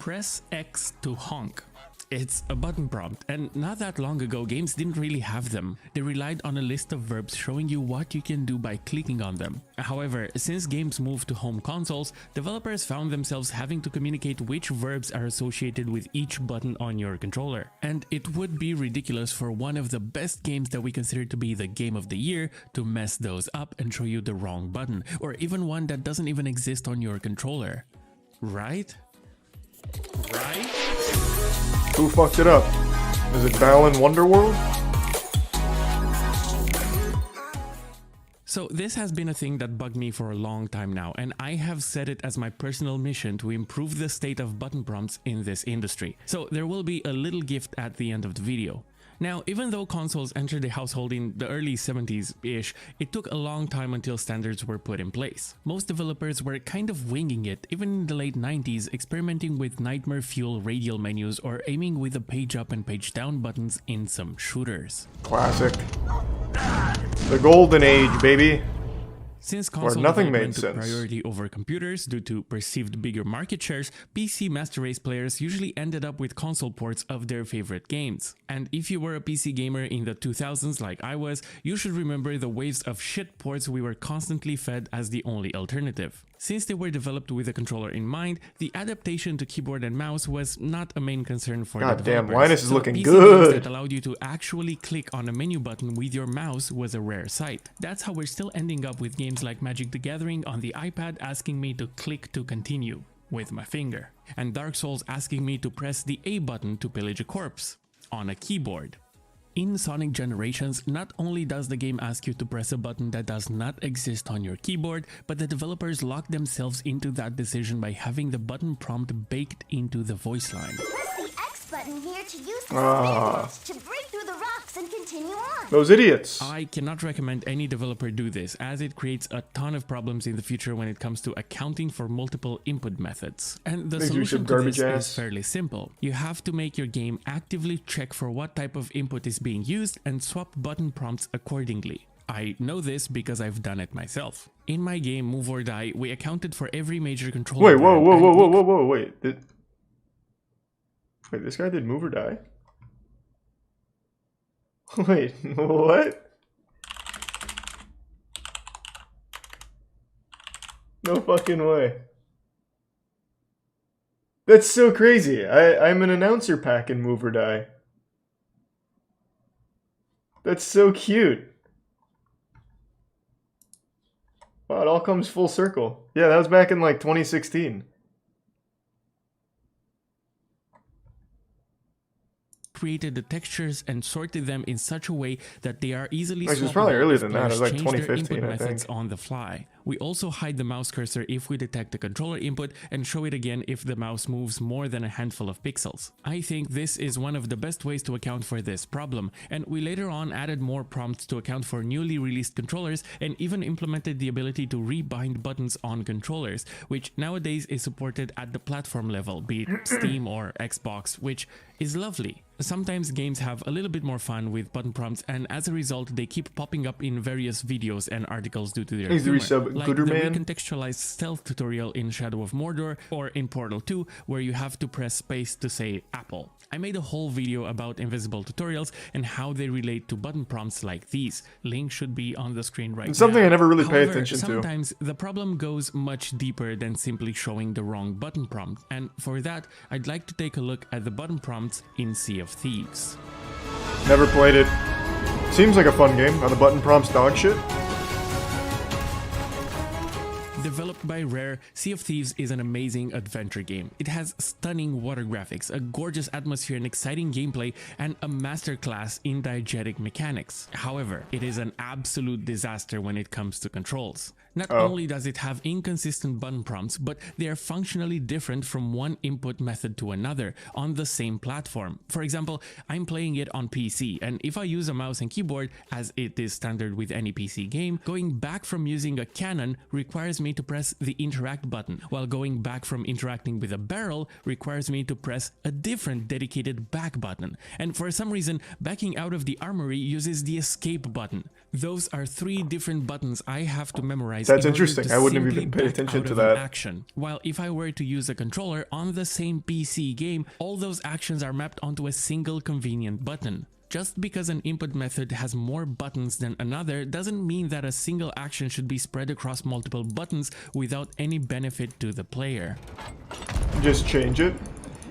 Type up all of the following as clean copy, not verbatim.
Press X to honk. It's a button prompt, and not that long ago games didn't really have them. They relied on a list of verbs showing you what you can do by clicking on them. However, since games moved to home consoles, developers found themselves having to communicate which verbs are associated with each button on your controller. And it would be ridiculous for one of the best games that we consider to be the game of the year to mess those up and show you the wrong button, or even one that doesn't even exist on your controller. Right? Right? Who fucked it up? Is it Balan Wonderworld? So this has been a thing that bugged me for a long time now, and I have set it as my personal mission to improve the state of button prompts in this industry. So there will be a little gift at the end of the video. Now, even though consoles entered the household in the early 70s-ish, it took a long time until standards were put in place. Most developers were kind of winging it, even in the late 90s, experimenting with nightmare fuel radial menus or aiming with the page up and page down buttons in some shooters. Classic. The golden age, baby. Since console nothing made development took sense. priority over computers due to perceived bigger market shares, PC Master Race players usually ended up with console ports of their favorite games. And if you were a PC gamer in the 2000s like I was, you should remember the waves of shit ports we were constantly fed as the only alternative. Since they were developed with a controller in mind, the adaptation to keyboard and mouse was not a main concern for the developers. Damn, Linus is So looking PC good. games that allowed you to actually click on a menu button with your mouse was a rare sight. That's how we're still ending up with games like Magic the Gathering on the iPad asking me to click to continue with my finger, and Dark Souls asking me to press the A button to pillage a corpse on a keyboard. In Sonic Generations, not only does the game ask you to press a button that does not exist on your keyboard, but the developers locked themselves into that decision by having the button prompt baked into the voice line. Press the X button here to use the spin to break through the rocks and continue on. Those idiots. I cannot recommend any developer do this, as it creates a ton of problems in the future when it comes to accounting for multiple input methods. And the solution to this is fairly simple. You have to make your game actively check for what type of input is being used and swap button prompts accordingly. I know this because I've done it myself. In my game Move or Die, we accounted for every major controller. Wait. Wait, this guy did Move or Die? Wait, what? No fucking way. That's so crazy. I'm an announcer pack in Move or Die. That's so cute. Wow, it all comes full circle. Yeah, that was back in like 2016. Created the textures and sorted them in such a way that they are easily Actually, it's probably swappable earlier if than that. It was players like change their 2015, input I methods think. on the fly. We also hide the mouse cursor if we detect the controller input and show it again if the mouse moves more than a handful of pixels. I think this is one of the best ways to account for this problem, and we later on added more prompts to account for newly released controllers and even implemented the ability to rebind buttons on controllers, which nowadays is supported at the platform level, be it Steam or Xbox, which is lovely. Sometimes games have a little bit more fun with button prompts, and as a result they keep popping up in various videos and articles due to their humor, like the recontextualized stealth tutorial in Shadow of Mordor or in Portal 2 where you have to press space to say apple. I made a whole video about invisible tutorials and how they relate to button prompts like these. Link should be on the screen right now. It's something I never really pay attention to. Sometimes the problem goes much deeper than simply showing the wrong button prompt, and for that I'd like to take a look at the button prompts in Sea of Thieves. Never played it. Seems like a fun game. Are the button prompts dog shit? Developed by Rare, Sea of Thieves is an amazing adventure game. It has stunning water graphics, a gorgeous atmosphere and exciting gameplay, and a masterclass in diegetic mechanics. However, it is an absolute disaster when it comes to controls. Not only does it have inconsistent button prompts, but they are functionally different from one input method to another on the same platform. For example, I'm playing it on PC, and if I use a mouse and keyboard, as it is standard with any PC game, going back from using a cannon requires me to press the interact button, while going back from interacting with a barrel requires me to press a different dedicated back button. And for some reason, backing out of the armory uses the escape button. Those are 3 different buttons I have to memorize keys. That's in order interesting. to I wouldn't have simply even paid back attention out to of an that. action. While if I were to use a controller on the same PC game, all those actions are mapped onto a single convenient button. Just because an input method has more buttons than another doesn't mean that a single action should be spread across multiple buttons without any benefit to the player. Just change it?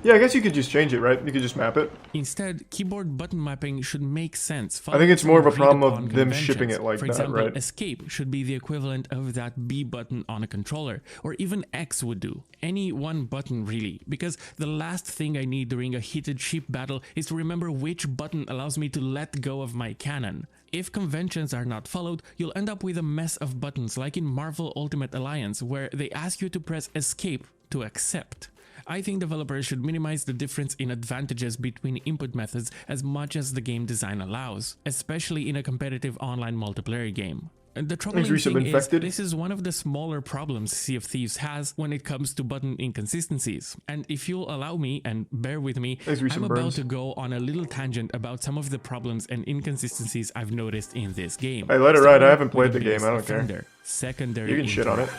Yeah, I guess you could just change it, right? You could just map it. Instead, keyboard button mapping should make sense. I think it's more of a problem of agreed-upon them conventions. shipping it like For that, example, right? escape should be the equivalent of that B button on a controller, or even X would do. Any one button really, because the last thing I need during a heated ship battle is to remember which button allows me to let go of my cannon. If conventions are not followed, you'll end up with a mess of buttons like in Marvel Ultimate Alliance, where they ask you to press escape to accept. I think developers should minimize the difference in advantages between input methods as much as the game design allows, especially in a competitive online multiplayer game. The troubling thing is, this is one of the smaller problems Sea of Thieves has when it comes to button inconsistencies. And if you'll allow me, and bear with me, I'm about to go on a little tangent about some of the problems and inconsistencies I've noticed in this game. Hey, let it ride. I haven't played the game. I don't care. Secondary you can shit on it.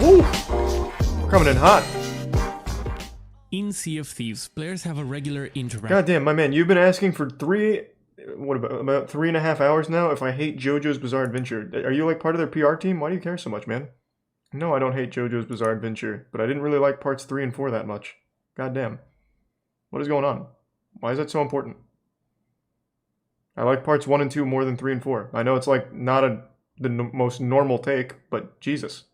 Woo! Coming in hot. In Sea of Thieves, players have a regular interaction. Goddamn, my man, you've been asking for about 3.5 hours now if I hate JoJo's Bizarre Adventure. Are you like part of their PR team? Why do you care so much, man? No, I don't hate JoJo's Bizarre Adventure, but I didn't really like parts 3 and 4 that much. Goddamn. What is going on? Why is that so important? I like parts 1 and 2 more than 3 and 4. I know it's like not the most normal take, but Jesus.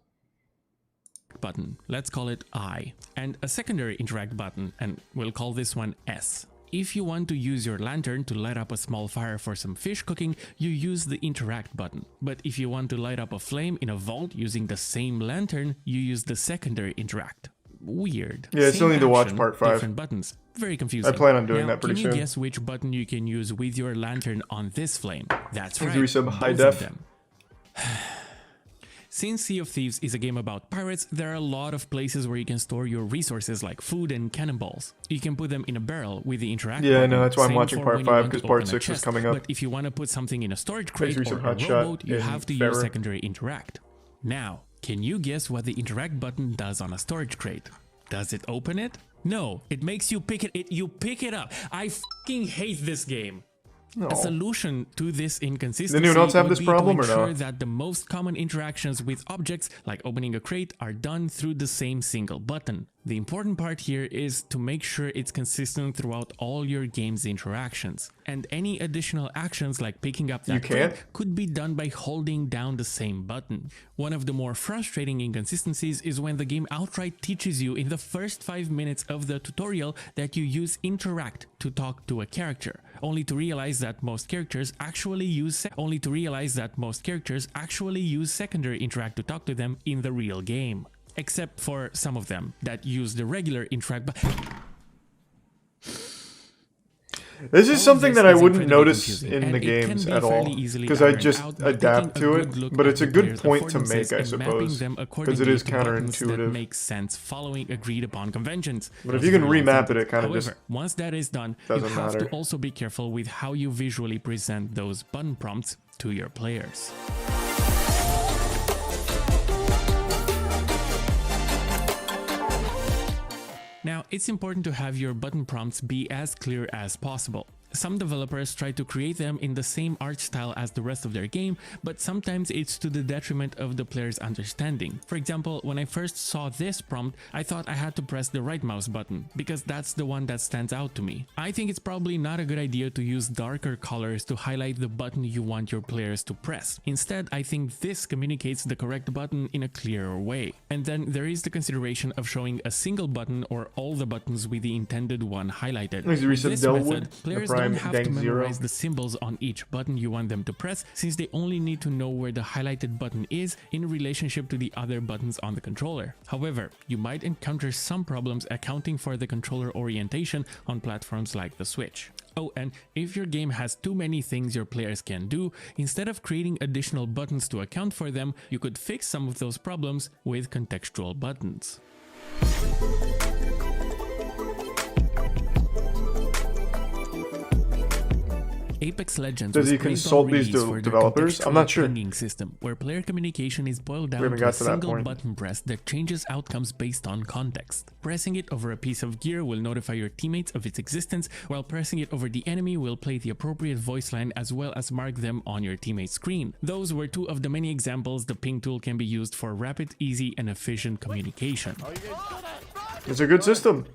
Button, let's call it I, and a secondary interact button, and we'll call this one S. If you want to use your lantern to light up a small fire for some fish cooking, you use the interact button. But if you want to light up a flame in a vault using the same lantern, you use the secondary interact. Weird. Yeah, I still need to watch part 5. Different buttons. Very confusing. I plan on doing that pretty soon. Can you guess which button you can use with your lantern on this flame? That's right. Resub high both of def. them. Since Sea of Thieves is a game about pirates, there are a lot of places where you can store your resources like food and cannonballs. You can put them in a barrel with the interact button. Yeah, no, that's why I'm watching for part 5 because part 6 is coming up. But if you want to put something in a storage crate or a hot rowboat, you shot have to in use Ferrer. secondary interact. Now, can you guess what the interact button does on a storage crate? Does it open it? No, it makes you pick it. You pick it up. I fucking hate this game. A solution to this inconsistency Does anyone else have would this be problem to or ensure no? that the most common interactions with objects, like opening a crate, are done through the same single button. The important part here is to make sure it's consistent throughout all your game's interactions. And any additional actions like picking up that crate could be done by holding down the same button. One of the more frustrating inconsistencies is when the game outright teaches you in the first 5 minutes of the tutorial that you use interact to talk to a character, only to realize that most characters actually use secondary interact to talk to them in the real game. Except for some of them that use the regular interact button. This is something that I wouldn't notice in the games at all, because I just adapt to it, but it's a good point to make, I suppose, because it is counterintuitive. Makes sense following agreed upon conventions. But if you can remap it, it kind of just once that is done, you have to also be careful with how you visually present those button prompts to your players. Now, it's important to have your button prompts be as clear as possible. Some developers try to create them in the same art style as the rest of their game, but sometimes it's to the detriment of the player's understanding. For example, when I first saw this prompt, I thought I had to press the right mouse button, because that's the one that stands out to me. I think it's probably not a good idea to use darker colors to highlight the button you want your players to press. Instead, I think this communicates the correct button in a clearer way. And then there is the consideration of showing a single button or all the buttons with the intended one highlighted. With this method, players don't have to memorize the symbols on each button you want them to press, since they only need to know where the highlighted button is in relationship to the other buttons on the controller. However, you might encounter some problems accounting for the controller orientation on platforms like the Switch. Oh, and if your game has too many things your players can do, instead of creating additional buttons to account for them, you could fix some of those problems with contextual buttons. A Apex Legends Does was he praised consult on these release for their developers? I'm contextual not sure. pinging system, where player communication is boiled down haven't to a got to that single point. button press that changes outcomes based on context. Pressing it over a piece of gear will notify your teammates of its existence, while pressing it over the enemy will play the appropriate voice line as well as mark them on your teammate's screen. Those were two of the many examples the ping tool can be used for rapid, easy, and efficient communication. It's a good system.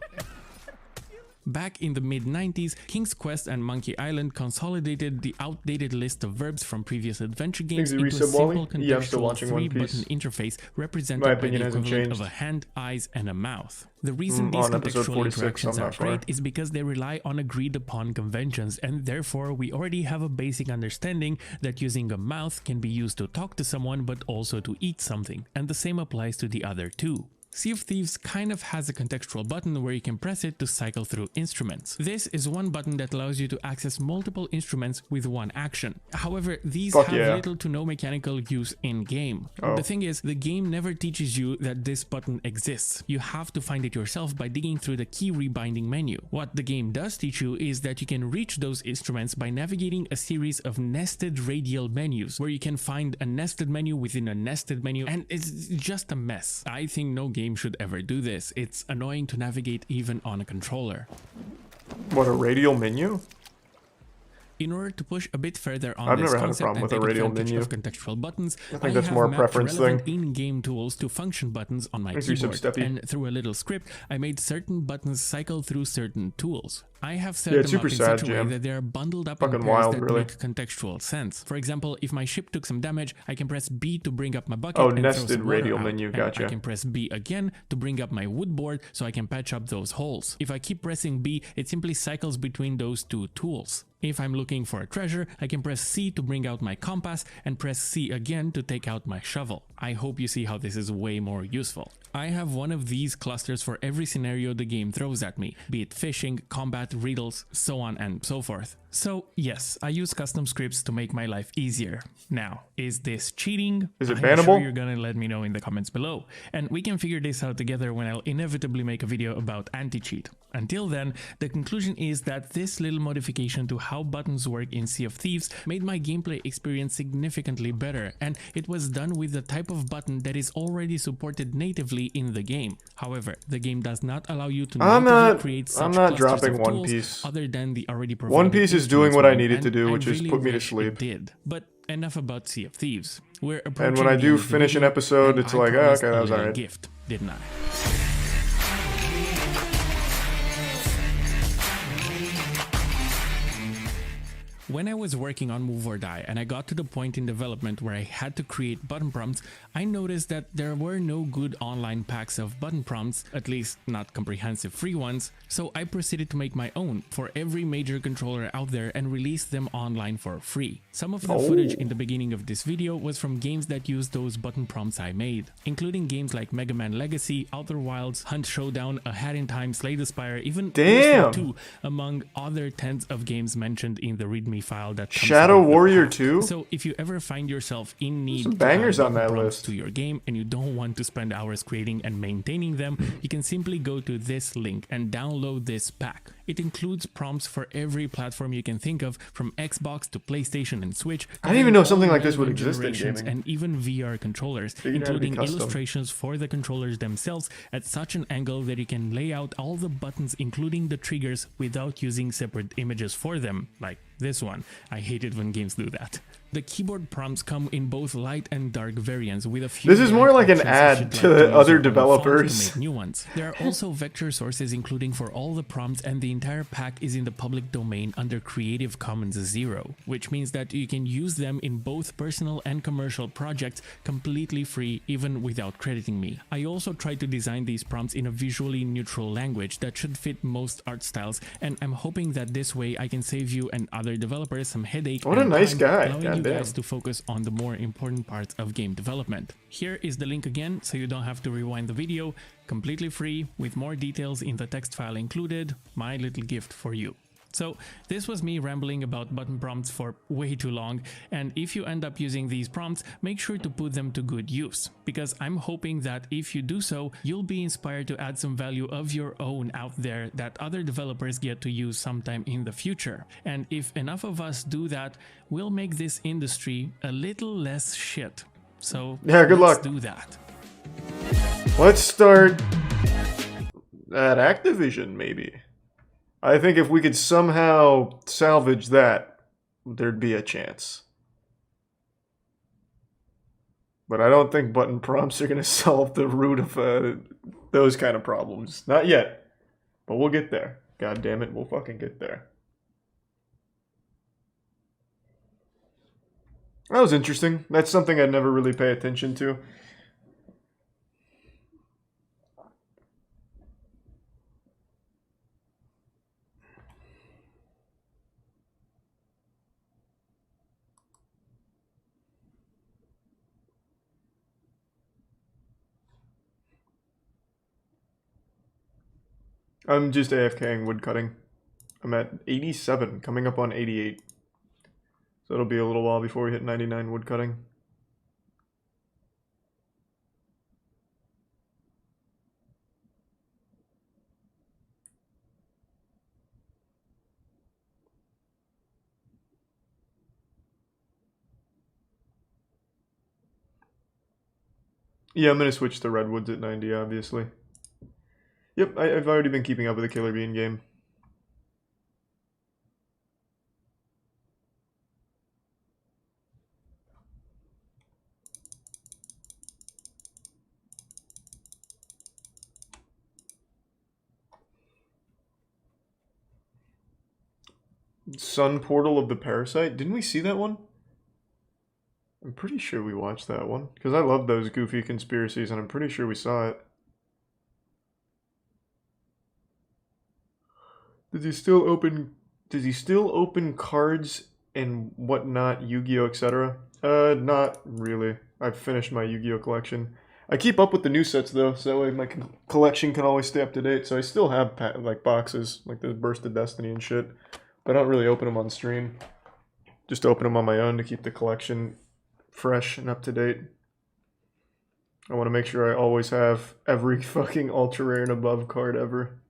Back in the mid-90s, King's Quest and Monkey Island consolidated the outdated list of verbs from previous adventure games into a simple Yeah, I'm still contextual watching One Piece. three-button interface represented My by opinion the hasn't equivalent of changed. a hand, eyes, and a mouth. The reason these On episode contextual 46, interactions I'm are not far. great is because they rely on agreed-upon conventions, and therefore we already have a basic understanding that using a mouth can be used to talk to someone but also to eat something, and the same applies to the other two. Sea of Thieves kind of has a contextual button where you can press it to cycle through instruments. This is one button that allows you to access multiple instruments with one action. However, these have little to no mechanical use in-game. The thing is, the game never teaches you that this button exists. You have to find it yourself by digging through the key rebinding menu. What the game does teach you is that you can reach those instruments by navigating a series of nested radial menus, where you can find a nested menu within a nested menu, and it's just a mess. I think no game should ever do this. It's annoying to navigate even on a controller. What, a radial menu? In order to push a bit further on I've this never had a concept problem and with a take radial advantage menu. of contextual buttons, I think that's more a mapped preference relevant thing. in-game tools to function buttons on my Thanks for your keyboard, sub, Steppy. and through a little script, I made certain buttons cycle through certain tools. I have set Yeah, it's them up super in sad, such a way Jam. that they are bundled up Fucking in pairs wild, that really. make contextual sense. For example, if my ship took some damage, I can press B to bring up my bucket Oh, and nested throw some water radial out. menu, And gotcha. I can press B again to bring up my wood board so I can patch up those holes. If I keep pressing B, it simply cycles between those two tools. If I'm looking for a treasure, I can press C to bring out my compass and press C again to take out my shovel. I hope you see how this is way more useful. I have one of these clusters for every scenario the game throws at me, be it fishing, combat, riddles, so on and so forth. So yes, I use custom scripts to make my life easier. Now, is this cheating? Is it I'm bannable? sure you're gonna let me know in the comments below, and we can figure this out together when I'll inevitably make a video about anti-cheat. Until then, the conclusion is that this little modification to how buttons work in Sea of Thieves made my gameplay experience significantly better, and it was done with the type of button that is already supported natively in the game. However, the game does not allow you to natively create such clusters dropping of One tools Piece. other than the already provided One Piece is doing instruments what I mode, needed to and do, I which is really put me to wish sleep. it did. But enough about Sea of Thieves. We're And approaching when I the do end of the finish an video, episode, and it's I like, oh, promised okay, a that was little alright. gift, didn't I? When I was working on Move or Die and I got to the point in development where I had to create button prompts, I noticed that there were no good online packs of button prompts, at least not comprehensive free ones, so I proceeded to make my own for every major controller out there and release them online for free. Some of the footage in the beginning of this video was from games that used those button prompts I made, including games like Mega Man Legacy, Outer Wilds, Hunt Showdown, A Hat in Time, Slay the Spire, even Damn! 2, among other tens of games mentioned in the README file that comes Shadow with the Warrior pack. 2? So if you ever find yourself in need Some to bangers add on that button prompts list. to your game and you don't want to spend hours creating and maintaining them, you can simply go to this link and download this pack. It includes prompts for every platform you can think of, from Xbox to PlayStation and Switch. I didn't even know something all like this would relevant exist in generations gaming. and even VR controllers, Figured it had to be including custom. illustrations for the controllers themselves at such an angle that you can lay out all the buttons, including the triggers, without using separate images for them, like this one. I hate it when games do that. The keyboard prompts come in both light and dark variants, with a few. This is more like an options ad if to you'd like use other your own font developers. to make new ones. There are also vector sources including for all the prompts, and the entire pack is in the public domain under Creative Commons 0, which means that you can use them in both personal and commercial projects completely free, even without crediting me. I also tried to design these prompts in a visually neutral language that should fit most art styles, and I'm hoping that this way I can save you and other developers some headache. What a and nice time, guy. allowing you Goddamn. guys to focus on the more important parts of game development. Here is the link again, so you don't have to rewind the video. Completely free, with more details in the text file included. My little gift for you. So this was me rambling about button prompts for way too long, and if you end up using these prompts, make sure to put them to good use, because I'm hoping that if you do so, you'll be inspired to add some value of your own out there that other developers get to use sometime in the future. And if enough of us do that, we'll make this industry a little less shit. So yeah, good let's luck. do that. Let's start at Activision, maybe. I think if we could somehow salvage that, there'd be a chance. But I don't think button prompts are going to solve the root of those kind of problems. Not yet. But we'll get there. God damn it, we'll fucking get there. That was interesting. That's something I'd never really pay attention to. I'm just AFKing woodcutting. I'm at 87, coming up on 88. So it'll be a little while before we hit 99 woodcutting. Yeah, I'm going to switch to redwoods at 90, obviously. Yep, I've already been keeping up with the Killer Bean game. Sun Portal of the Parasite? Didn't we see that one? I'm pretty sure we watched that one. Because I love those goofy conspiracies, and I'm pretty sure we saw it. Does he still open cards and whatnot, Yu-Gi-Oh, etc.? Not really. I've finished my Yu-Gi-Oh collection. I keep up with the new sets though, so that way my collection can always stay up to date. So I still have like boxes, like the Burst of Destiny and shit, but I don't really open them on stream. Just open them on my own to keep the collection fresh and up to date. I want to make sure I always have every fucking ultra rare and above card ever.